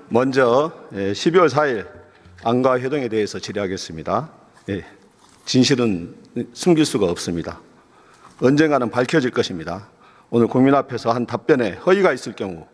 먼저 12월 4일 안가 회동에 대해서 질의하겠습니다. 진실은 숨길 수가 없습니다. 언젠가는 밝혀질 것입니다. 오늘 국민 앞에서 한 답변에 허위가 있을 경우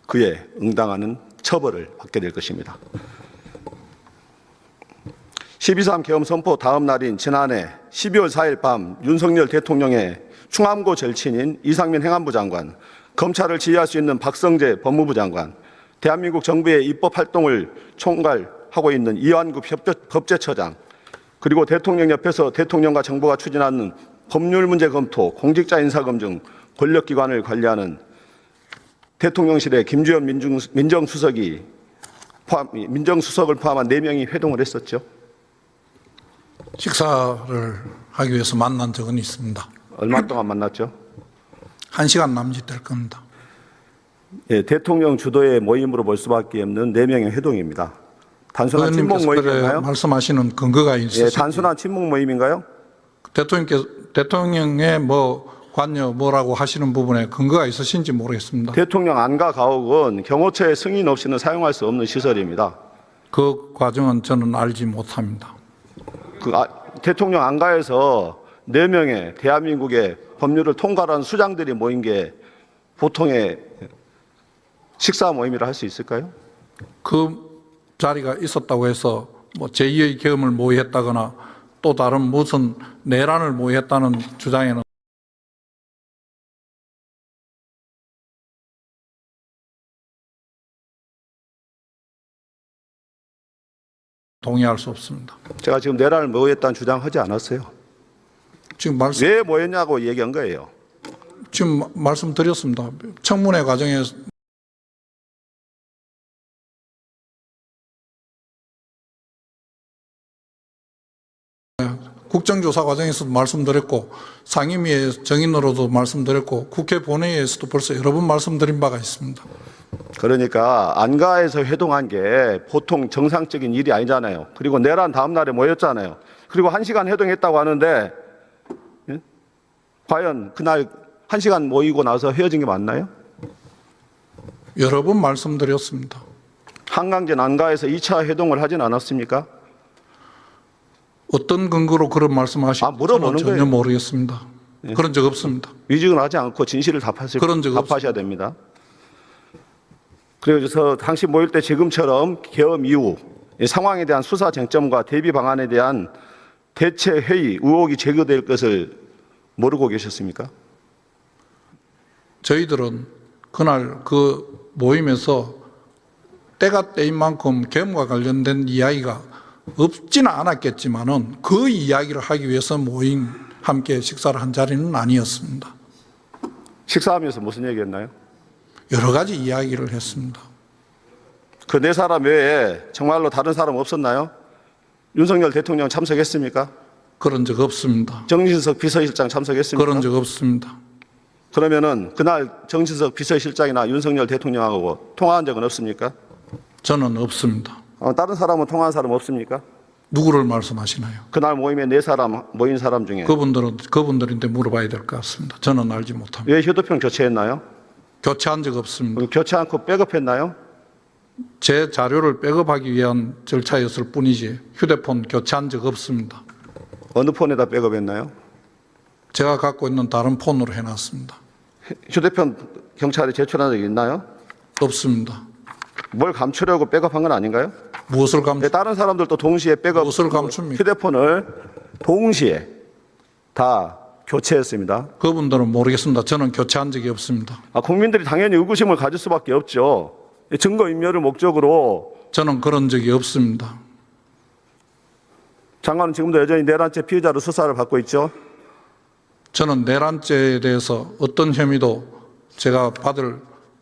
그에 응당하는 처벌을 받게 될 것입니다. 12.3 계엄 선포 다음 날인 지난해 12월 4일 밤 윤석열 대통령의 충암고 절친인 이상민 행안부 장관, 검찰을 지휘할 수 있는 박성재 법무부 장관, 대한민국 정부의 입법 활동을 총괄하고 있는 이완구 법제처장, 그리고 대통령 옆에서 대통령과 정부가 추진하는 법률 문제 검토, 공직자 인사 검증, 권력기관을 관리하는 대통령실의 김주현 민정수석을 포함한 4명이 회동을 했었죠. 식사를 하기 위해서 만난 적은 있습니다. 얼마 동안 만났죠? 1시간 남짓 될 겁니다. 대통령 주도의 모임으로 볼 수밖에 없는 4명의 회동입니다. 단순한 친목 모임인가요? 말씀하시는 근거가 있으시죠? 단순한 친목 모임인가요? 대통령의 관여 뭐라고 하시는 부분에 근거가 있으신지 모르겠습니다. 대통령 안가 가옥은 경호처의 승인 없이는 사용할 수 없는 시설입니다. 그 과정은 저는 알지 못합니다. 대통령 안가에서 4명의 대한민국의 법률을 통과하는 수장들이 모인 게 보통의 식사 모임이라 할 수 있을까요? 그 자리가 있었다고 해서 제2의 계엄을 모의했다거나 또 다른 무슨 내란을 모의했다는 주장에는 동의할 수 없습니다. 제가 지금 내란을 모의했다는 주장하지 않았어요. 지금 왜 모였냐고 얘기한 거예요. 지금 말씀드렸습니다. 청문회 과정에 국정조사 과정에서도 말씀드렸고 상임위의 정인으로도 말씀드렸고 국회 본회의에서도 벌써 여러 번 말씀드린 바가 있습니다. 그러니까 안가에서 회동한 게 보통 정상적인 일이 아니잖아요. 그리고 내란 다음 날에 모였잖아요. 그리고 1시간 회동했다고 하는데 과연 그날 1시간 모이고 나서 헤어진 게 맞나요? 여러 번 말씀드렸습니다. 한강진 안가에서 2차 회동을 하진 않았습니까? 어떤 근거로 그런 말씀하시는지 물어보는 전혀 거예요. 모르겠습니다. 그런 적 없습니다. 위증을 하지 않고 진실을 답하셔야 됩니다. 그래서 당시 모일 때 지금처럼 계엄 이후 상황에 대한 수사 쟁점과 대비 방안에 대한 대체 회의 의혹이 제기될 것을 모르고 계셨습니까? 저희들은 그날 그 모임에서 때가 때인 만큼 계엄과 관련된 이야기가 없지는 않았겠지만은 그 이야기를 하기 위해서 모임 함께 식사를 한 자리는 아니었습니다. 식사하면서 무슨 얘기했나요? 여러 가지 이야기를 했습니다. 그 4사람 외에 정말로 다른 사람 없었나요? 윤석열 대통령 참석했습니까? 그런 적 없습니다. 정진석 비서실장 참석했습니까? 그런 적 없습니다. 그러면은 그날 정진석 비서실장이나 윤석열 대통령하고 통화한 적은 없습니까? 저는 없습니다. 다른 사람은 통화한 사람 없습니까? 누구를 말씀하시나요? 그날 모임에 4사람 모인 사람 중에 그분들한테 물어봐야 될 것 같습니다. 저는 알지 못합니다. 왜 휴대폰 교체했나요? 교체한 적 없습니다. 교체 않고 백업했나요? 제 자료를 백업하기 위한 절차였을 뿐이지 휴대폰 교체한 적 없습니다. 어느 폰에다 백업했나요? 제가 갖고 있는 다른 폰으로 해놨습니다. 휴대폰 경찰에 제출한 적이 있나요? 없습니다. 뭘 감추려고 백업한 건 아닌가요? 무엇을 다른 사람들도 동시에 백업 무엇을 감춥니까? 휴대폰을 동시에 다 교체했습니다. 그분들은 모르겠습니다. 저는 교체한 적이 없습니다. 국민들이 당연히 의구심을 가질 수밖에 없죠. 증거인멸을 목적으로. 저는 그런 적이 없습니다. 장관은 지금도 여전히 내란죄 피의자로 수사를 받고 있죠. 저는 내란죄에 대해서 어떤 혐의도 제가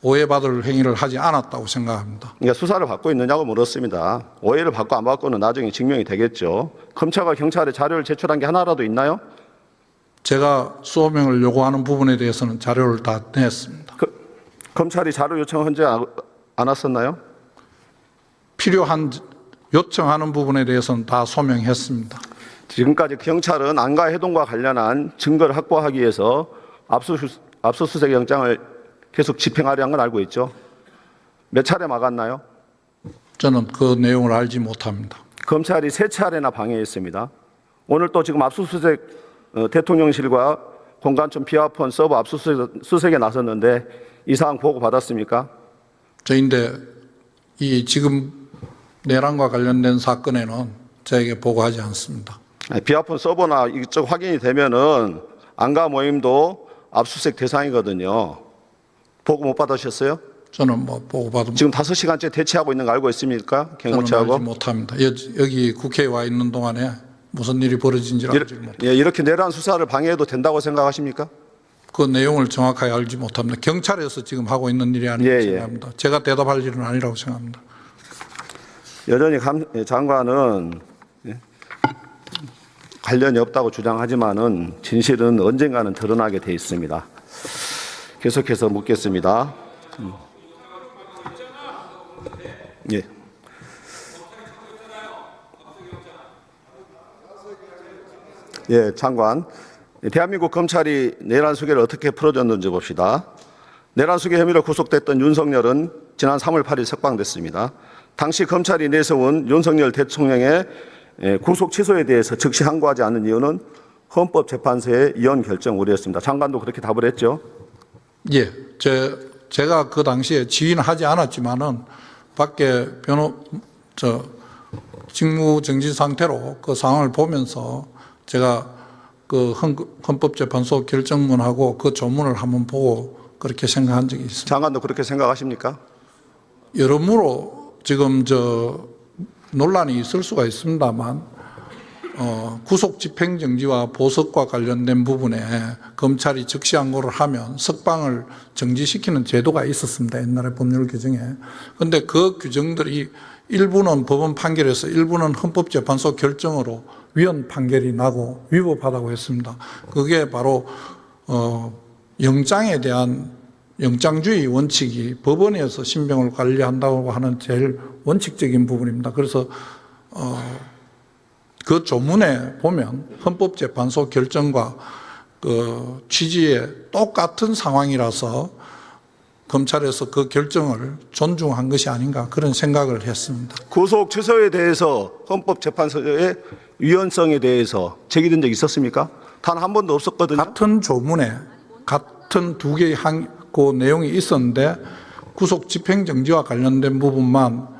오해받을 행위를 하지 않았다고 생각합니다. 그러니까 수사를 받고 있느냐고 물었습니다. 오해를 받고 안 받고는 나중에 증명이 되겠죠. 검찰과 경찰에 자료를 제출한 게 하나라도 있나요? 제가 소명을 요구하는 부분에 대해서는 자료를 다 냈습니다. 검찰이 자료 요청한 적 안 왔었나요? 필요한 요청하는 부분에 대해서는 다 소명했습니다. 지금까지 경찰은 안가 해동과 관련한 증거를 확보하기 위해서 압수수색 영장을 계속 집행하려 한 건 알고 있죠? 몇 차례 막았나요? 저는 그 내용을 알지 못합니다. 검찰이 3차례나 방해했습니다. 오늘 또 지금 압수수색 대통령실과 공관청 비화폰 서버 압수수색에 나섰는데 이 사항 보고 받았습니까? 저인데 이 지금 내란과 관련된 사건에는 저에게 보고하지 않습니다. 비화폰 서버나 이쪽 확인이 되면은 안가 모임도 압수수색 대상이거든요. 보고 못 받으셨어요? 저는 뭐 보고받은 지금 5시간째 대치하고 있는 거 알고 있습니까? 저는 경호처하고. 알지 못합니다. 여기 국회에 와 있는 동안에 무슨 일이 벌어진지 알지 못합니다. 예, 이렇게 내란 수사를 방해해도 된다고 생각하십니까? 그 내용을 정확하게 알지 못합니다. 경찰에서 지금 하고 있는 일이 아니라고 예, 예. 생각합니다. 제가 대답할 일은 아니라고 생각합니다. 여전히 장관은 관련이 없다고 주장하지만은 진실은 언젠가는 드러나게 돼 있습니다. 계속해서 묻겠습니다. 예. 예, 장관. 대한민국 검찰이 내란 수계를 어떻게 풀어줬는지 봅시다. 내란 수계 혐의로 구속됐던 윤석열은 지난 3월 8일 석방됐습니다. 당시 검찰이 내세운 윤석열 대통령의 구속 취소에 대해서 즉시 항고하지 않는 이유는 헌법재판소의 이혼 결정 우려였습니다. 장관도 그렇게 답을 했죠. 예, 제가 그 당시에 지휘는 하지 않았지만은 밖에 직무 정지 상태로 그 상황을 보면서 제가 그 헌법재판소 결정문하고 그 조문을 한번 보고 그렇게 생각한 적이 있습니다. 장관도 그렇게 생각하십니까? 여러모로 지금 논란이 있을 수가 있습니다만 구속 집행 정지와 보석과 관련된 부분에 검찰이 즉시 항고를 하면 석방을 정지시키는 제도가 있었습니다. 옛날에 법률 규정에. 그런데 그 규정들이 일부는 법원 판결에서 일부는 헌법재판소 결정으로 위헌 판결이 나고 위법하다고 했습니다. 그게 바로 영장에 대한 영장주의 원칙이 법원에서 신병을 관리한다고 하는 제일 원칙적인 부분입니다. 그래서 그 조문에 보면 헌법재판소 결정과 그 취지에 똑같은 상황이라서 검찰에서 그 결정을 존중한 것이 아닌가 그런 생각을 했습니다. 구속 취소에 대해서 헌법재판소의 위헌성에 대해서 제기된 적 있었습니까? 단 한 번도 없었거든요. 같은 조문에 같은 두 개의 그 내용이 있었는데 구속 집행 정지와 관련된 부분만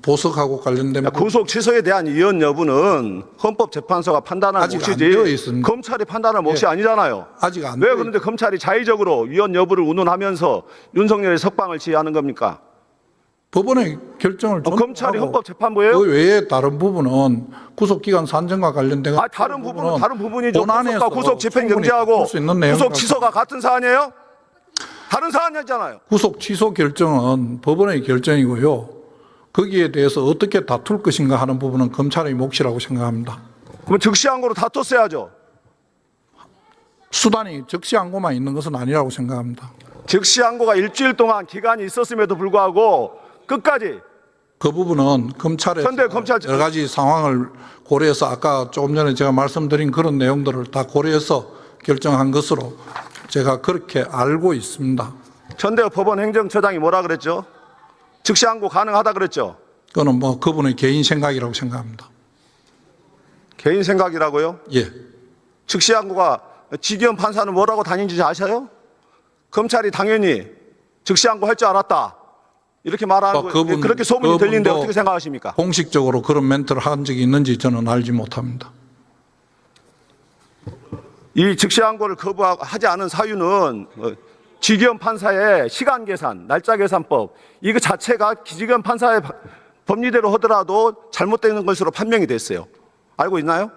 보석하고 관련된 구속 취소에 대한 위헌 여부는 헌법재판소가 판단할 아직 안 되어 몫이지 있습니다. 검찰이 판단할 몫이 아니잖아요. 아직 안 왜 되어 그런데 검찰이 자의적으로 위헌 여부를 운운하면서 윤석열의 석방을 지휘하는 겁니까? 법원의 결정을 검찰이 존중하고 헌법재판부예요? 그 외에 다른 부분은 구속기간 산정과 관련된 다른 부분은 다른 부분이죠. 본안에서 구속 집행 충분히 정지하고 풀 수 있는 내용이라고 구속 취소가 같은 사안이에요? 다른 사안이잖아요. 구속 취소 결정은 법원의 결정이고요. 거기에 대해서 어떻게 다툴 것인가 하는 부분은 검찰의 몫이라고 생각합니다. 그럼 즉시항고로 다퉜어야죠. 수단이 즉시항고만 있는 것은 아니라고 생각합니다. 즉시항고가 일주일 동안 기간이 있었음에도 불구하고 끝까지 그 부분은 검찰에서 근데 검찰- 여러 가지 상황을 고려해서 아까 조금 전에 제가 말씀드린 그런 내용들을 다 고려해서 결정한 것으로 제가 그렇게 알고 있습니다. 전대협 법원 행정처장이 뭐라 그랬죠? 즉시항고 가능하다 그랬죠? 그거는 뭐 그분의 개인 생각이라고 생각합니다. 개인 생각이라고요? 예. 즉시항고가 지기현 판사는 뭐라고 다닌지 아셔요? 검찰이 당연히 즉시항고 할 줄 알았다. 이렇게 말하는 거 그렇게 소문이 들리는데 어떻게 생각하십니까? 공식적으로 그런 멘트를 한 적이 있는지 저는 알지 못합니다. 이 즉시항고를 거부하지 않은 사유는 지기현 판사의 시간 계산, 날짜 계산법 이거 자체가 지기현 판사의 법리대로 하더라도 잘못되는 것으로 판명이 됐어요. 알고 있나요?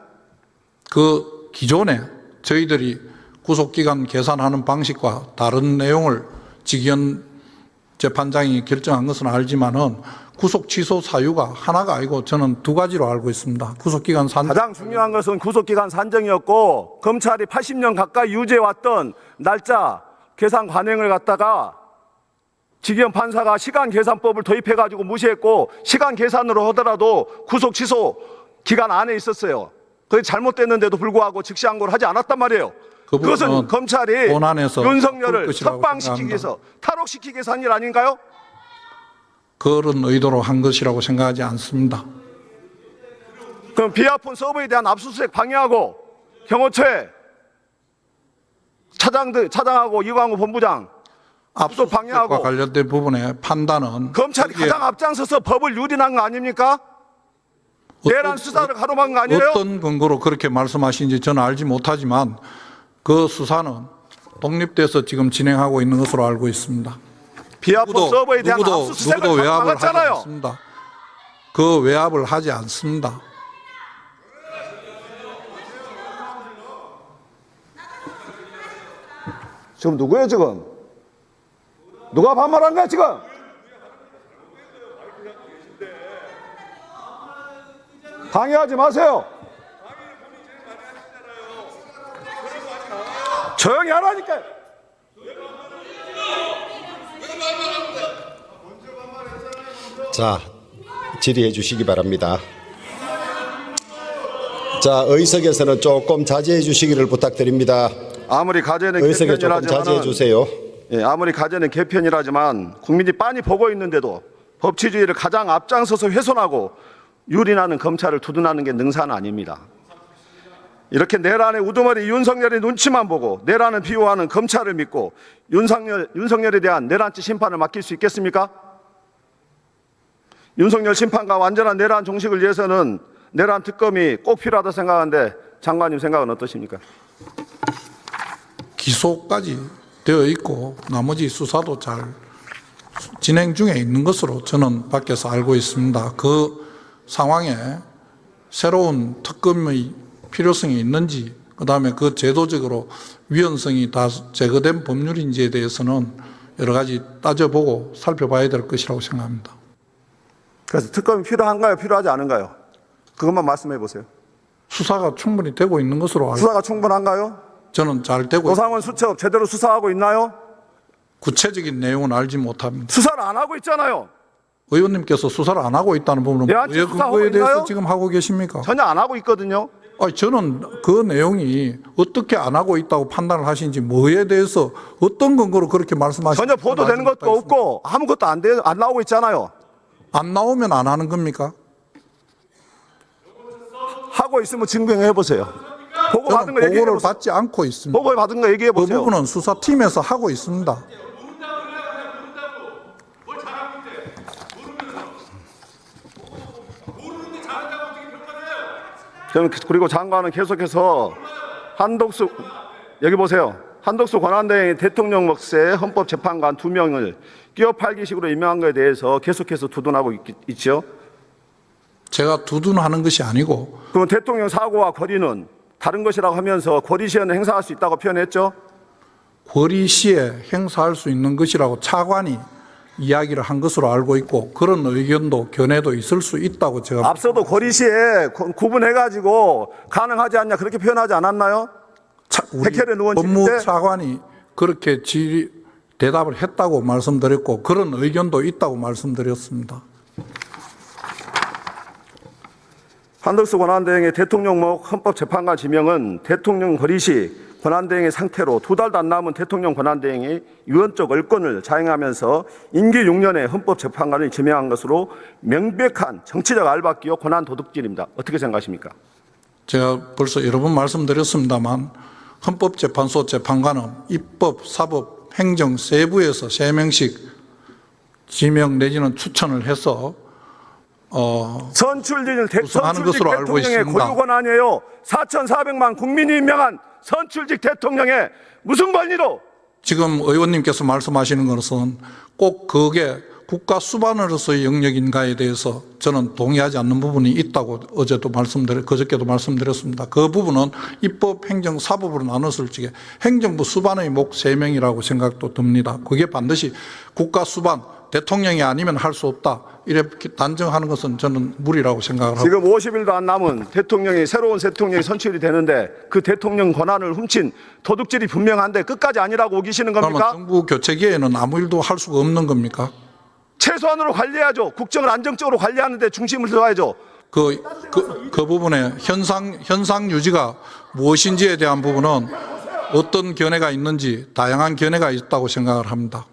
그 기존에 저희들이 구속기간 계산하는 방식과 다른 내용을 지기현 재판장이 결정한 것은 알지만은 구속 취소 사유가 하나가 아니고 저는 두 가지로 알고 있습니다. 구속기간 가장 중요한 것은 구속기간 산정이었고 검찰이 80년 가까이 유지해왔던 날짜 계산 관행을 갖다가 지기현 판사가 시간 계산법을 도입해가지고 무시했고 시간 계산으로 하더라도 구속 취소 기간 안에 있었어요. 그게 잘못됐는데도 불구하고 즉시항고를 하지 않았단 말이에요. 그 그것은 부분은 검찰이 본안에서 윤석열을 바꿀 것이라고 석방시키기 생각합니다. 위해서 탈옥시키기 위해서 한 일 아닌가요? 그런 의도로 한 것이라고 생각하지 않습니다. 그럼 비아폰 서버에 대한 압수수색 방해하고 경호처에 차장하고 이광우 본부장 압수수색과 방해하고 관련된 부분의 판단은 검찰이 거기에 가장 앞장서서 법을 유린한 거 아닙니까? 내란 수사를 가로막은 거 아니에요? 어떤 근거로 그렇게 말씀하시는지 저는 알지 못하지만 그 수사는 독립돼서 지금 진행하고 있는 것으로 알고 있습니다. 비아폰 서버에 대한 압수수색을 누구도 외압을 하지 막았잖아요. 않습니다. 그 외압을 하지 않습니다. 지금 누구예요 지금? 누가 반말한 거야 지금? 방해하지 마세요. 조용히 하라니까. 자, 질의해 주시기 바랍니다. 자, 의석에서는 조금 자제해 주시기를 부탁드립니다. 아무리 가제는 의석에 조금 자제해 개편이라지만 주세요. 예, 아무리 가제는 개편이라지만 국민이 빤히 보고 있는데도 법치주의를 가장 앞장서서 훼손하고 유린하는 검찰을 두둔하는 게 능사는 아닙니다. 이렇게 내란의 우두머리 윤석열의 눈치만 보고 내란을 비호하는 검찰을 믿고 윤석열에 대한 내란죄 심판을 맡길 수 있겠습니까? 윤석열 심판과 완전한 내란 종식을 위해서는 내란 특검이 꼭 필요하다 생각하는데 장관님 생각은 어떠십니까? 기소까지 되어 있고 나머지 수사도 잘 진행 중에 있는 것으로 저는 밖에서 알고 있습니다. 그 상황에 새로운 특검의 필요성이 있는지, 그다음에 그 제도적으로 위헌성이 다 제거된 법률인지에 대해서는 여러 가지 따져보고 살펴봐야 될 것이라고 생각합니다. 그래서 특검이 필요한가요? 필요하지 않은가요? 그것만 말씀해 보세요. 수사가 충분히 되고 있는 것으로 알고 수사가 충분한가요? 저는 잘 되고 있습니다. 노상원 수첩 제대로 수사하고 있나요? 구체적인 내용은 알지 못합니다. 수사를 안 하고 있잖아요. 의원님께서 수사를 안 하고 있다는 부분은 내한테 왜 수사하고 그거에 대해서 있나요? 지금 하고 계십니까? 전혀 안 하고 있거든요. 아니, 저는 그 내용이 어떻게 안 하고 있다고 판단을 하시는지 뭐에 대해서 어떤 근거로 그렇게 말씀하시는지 전혀 보도되는 것도 없고 아무것도 안 나오고 있잖아요. 안 나오면 안 하는 겁니까? 하고 있으면 증명해 보세요. 보고 받은 저는 거 얘기해 보고를 보세요. 받지 않고 있습니다. 보고 받은 거 얘기해 그 보세요. 부분은 수사팀에서 하고 있습니다. 그리고 장관은 계속해서 한덕수 여기 보세요. 한덕수 권한대행이 대통령 몫의 헌법재판관 2명을 끼어 팔기식으로 임명한 것에 대해서 계속해서 두둔하고 있죠. 제가 두둔하는 것이 아니고 그러면 대통령 사고와 거리는 다른 것이라고 하면서 권리 시현을 행사할 수 있다고 표현했죠. 권리 시에 행사할 수 있는 것이라고 차관이 이야기를 한 것으로 알고 있고 그런 의견도 견해도 있을 수 있다고 제가 앞서도 권리 시에 구분해가지고 가능하지 않냐 그렇게 표현하지 않았나요? 우리 백혜련 의원 질의 때 법무차관이 그렇게 대답을 했다고 말씀드렸고 그런 의견도 있다고 말씀드렸습니다. 한덕수 권한대행의 대통령목 헌법재판관 지명은 대통령 거리 시 권한대행의 상태로 2달도 안 남은 대통령 권한대행이 유언적 얼권을 자행하면서 임기 6년의 헌법재판관을 지명한 것으로 명백한 정치적 알박기요 권한 도둑질입니다. 어떻게 생각하십니까? 제가 벌써 여러 번 말씀드렸습니다만 헌법재판소 재판관은 입법, 사법, 행정, 세부에서 3명씩 지명 내지는 추천을 해서 선출직 구성하는 것으로 알고 대통령의 있습니다. 고유 권한이에요. 4,400만 국민이 임명한 선출직 대통령의 무슨 권리로? 지금 의원님께서 말씀하시는 것은 꼭 그게 국가 수반으로서의 영역인가에 대해서 저는 동의하지 않는 부분이 있다고 그저께도 말씀드렸습니다. 그 부분은 입법, 행정, 사법으로 나눴을 적에 행정부 수반의 목 3명이라고 생각도 듭니다. 그게 반드시 국가 수반, 대통령이 아니면 할 수 없다. 이렇게 단정하는 것은 저는 무리라고 생각을 하고 지금 50일도 안 남은 새로운 대통령이 선출이 되는데 그 대통령 권한을 훔친 도둑질이 분명한데 끝까지 아니라고 우기시는 그러면 겁니까? 정부 교체기에는 아무 일도 할 수가 없는 겁니까? 최소한으로 관리해야죠. 국정을 안정적으로 관리하는 데 중심을 둬야죠. 그 부분에 현상 유지가 무엇인지에 대한 부분은 어떤 견해가 있는지 다양한 견해가 있다고 생각을 합니다.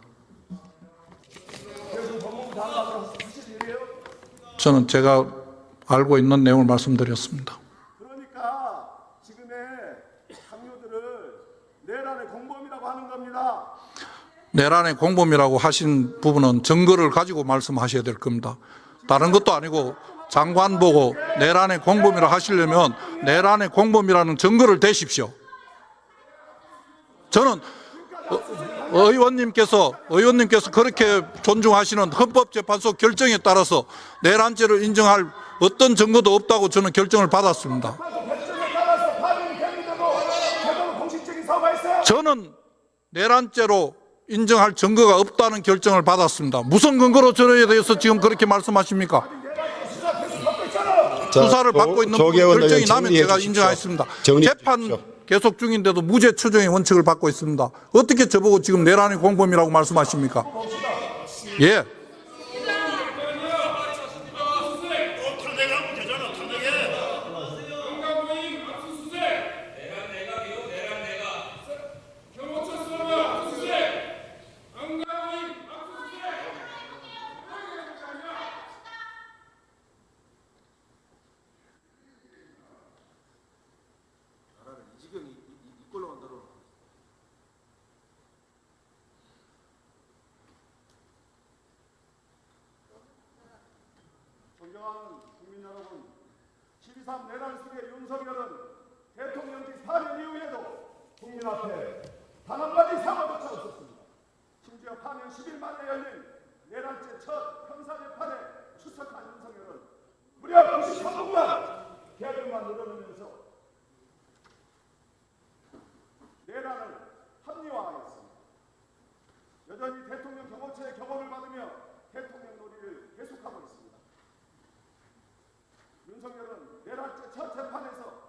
저는 제가 알고 있는 내용을 말씀드렸습니다. 그러니까 지금의 강요들을 내란의 공범이라고 하는 겁니다. 내란의 공범이라고 하신 부분은 증거를 가지고 말씀하셔야 될 겁니다. 다른 것도 아니고 장관 보고 내란의 공범이라고 하시려면 내란의 공범이라는 증거를 대십시오. 저는 의원님께서 그렇게 존중하시는 헌법재판소 결정에 따라서 내란죄를 인정할 어떤 증거도 없다고 저는 결정을 받았습니다. 저는 내란죄로 인정할 증거가 없다는 결정을 받았습니다. 무슨 근거로 저에 대해서 지금 그렇게 말씀하십니까? 수사를 받고 있는 결정이 나면 제가 인정하겠습니다. 재판 계속 중인데도 무죄 추정의 원칙을 받고 있습니다. 어떻게 저보고 지금 내란의 공범이라고 말씀하십니까? 예. 존경하는 국민 여러분, 12.3 내란 속의 윤석열은 대통령직 4년 이후에도 국민 앞에 단 한마디 사과조차 없었습니다. 심지어 파년 10일 만에 열린 내란죄 첫 형사재판에 출석한 윤석열은 무려 93분간 계획만 늘어나면서 내란을 합리화하였습니다. 여전히 대통령 경호처의 경호를 받으며 대통령 놀이를 계속하고 있습니다. 윤석열은 내란죄 첫 재판에서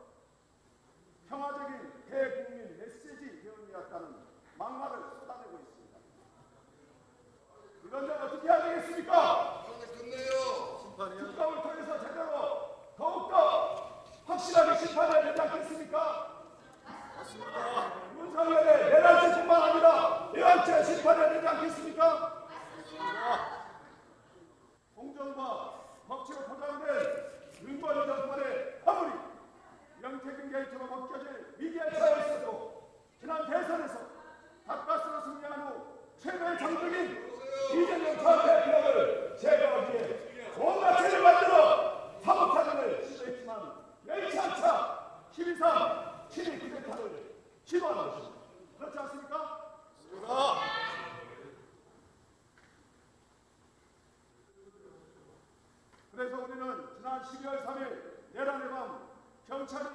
평화적인 대국민 메시지 대응이었다는 막말을 쏟아내고 있습니다. 이건 어떻게 해야 되겠습니까? 특검을 통해서 제대로 더욱더 확실하게 심판해야 되지 않겠습니까? 맞습니다. 윤석열의 내란죄뿐만 아니라 내란죄 심판해야 되지 않겠습니까? 공정과 법치로 포장된 윤석열 정권의 화물이 명태균 게이트로 벗겨질 위기에 처해 있어도 지난 대선에서 가까스로 승리한 후 최고의 장벽인 이재명 전 대통령을 제거하기 위해 온갖 죄를 만들어 사법사전을 시도했지만 여의치 않자 12.3 친위 쿠데타를 시도한 것입니다. 그렇지 않습니까? 그래서 우리는 지난 12월 3일 내란의 밤 경찰이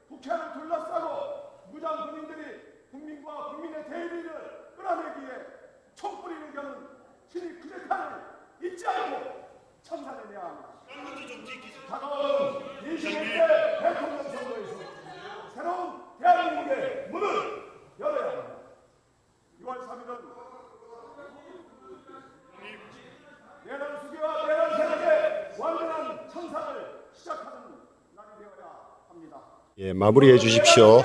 국회를 둘러싸고 무장 군인들이 국민과 국민의 대의를 끌어내기 위해 총뿌리를 겨눈 친위 쿠데타를 잊지 않고 청산해내야 합니다. 다가오는 21대 대통령 선거에서 새로운 대한민국의 문을 열어야 합니다. 6월 3일은 내란 수기와 내란 세력의 완전한 청산을 시작하는 날이 되어야 합니다. 예, 마무리해 주십시오.